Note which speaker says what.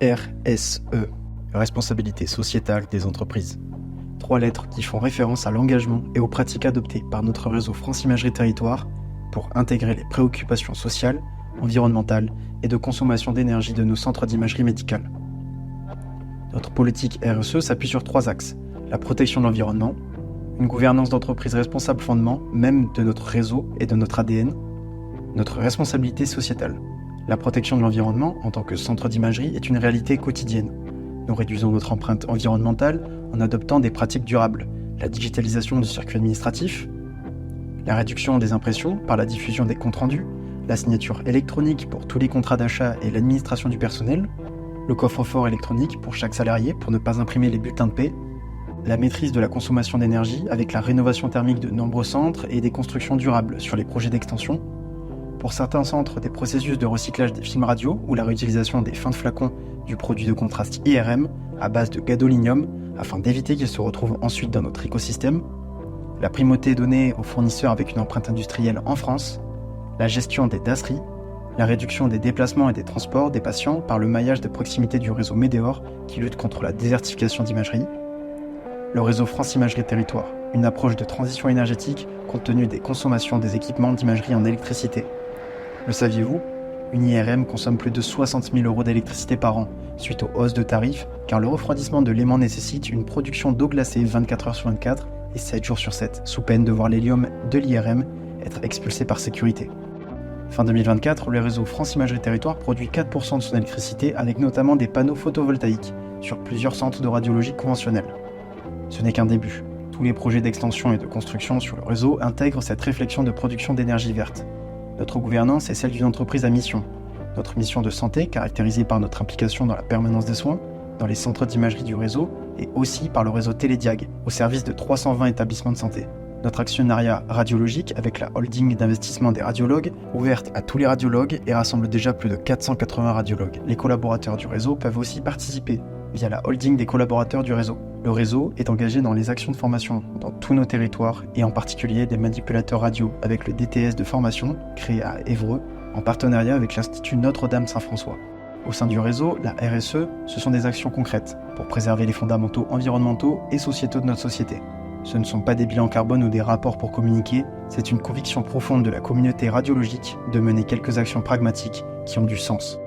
Speaker 1: RSE, responsabilité sociétale des entreprises. 3 lettres qui font référence à l'engagement et aux pratiques adoptées par notre réseau France Imagerie Territoire pour intégrer les préoccupations sociales, environnementales et de consommation d'énergie de nos centres d'imagerie médicale. Notre politique RSE s'appuie sur 3 axes. La protection de l'environnement, une gouvernance d'entreprise responsable fondement même de notre réseau et de notre ADN, notre responsabilité sociétale. La protection de l'environnement en tant que centre d'imagerie est une réalité quotidienne. Nous réduisons notre empreinte environnementale en adoptant des pratiques durables, la digitalisation du circuit administratif, la réduction des impressions par la diffusion des comptes rendus, la signature électronique pour tous les contrats d'achat et l'administration du personnel, le coffre-fort électronique pour chaque salarié pour ne pas imprimer les bulletins de paie, la maîtrise de la consommation d'énergie avec la rénovation thermique de nombreux centres et des constructions durables sur les projets d'extension, pour certains centres des processus de recyclage des films radio ou la réutilisation des fins de flacons du produit de contraste IRM à base de gadolinium afin d'éviter qu'ils se retrouvent ensuite dans notre écosystème, la primauté donnée aux fournisseurs avec une empreinte industrielle en France, la gestion des dasseries, la réduction des déplacements et des transports des patients par le maillage de proximité du réseau Médéor qui lutte contre la désertification d'imagerie, le réseau France Imagerie Territoire, une approche de transition énergétique compte tenu des consommations des équipements d'imagerie en électricité. Le saviez-vous ? Une IRM consomme plus de 60 000 € d'électricité par an, suite aux hausses de tarifs, car le refroidissement de l'aimant nécessite une production d'eau glacée 24 heures sur 24 et 7 jours sur 7, sous peine de voir l'hélium de l'IRM être expulsé par sécurité. Fin 2024, le réseau France Imagerie Territoire produit 4% de son électricité avec notamment des panneaux photovoltaïques sur plusieurs centres de radiologie conventionnels. Ce n'est qu'un début. Tous les projets d'extension et de construction sur le réseau intègrent cette réflexion de production d'énergie verte. Notre gouvernance est celle d'une entreprise à mission. Notre mission de santé, caractérisée par notre implication dans la permanence des soins, dans les centres d'imagerie du réseau, et aussi par le réseau Télédiag, au service de 320 établissements de santé. Notre actionnariat radiologique avec la holding d'investissement des radiologues, ouverte à tous les radiologues et rassemble déjà plus de 480 radiologues. Les collaborateurs du réseau peuvent aussi participer via la holding des collaborateurs du réseau. Le réseau est engagé dans les actions de formation dans tous nos territoires et en particulier des manipulateurs radio avec le DTS de formation créé à Évreux en partenariat avec l'Institut Notre-Dame-Saint-François. Au sein du réseau, la RSE, ce sont des actions concrètes pour préserver les fondamentaux environnementaux et sociétaux de notre société. Ce ne sont pas des bilans carbone ou des rapports pour communiquer, c'est une conviction profonde de la communauté radiologique de mener quelques actions pragmatiques qui ont du sens.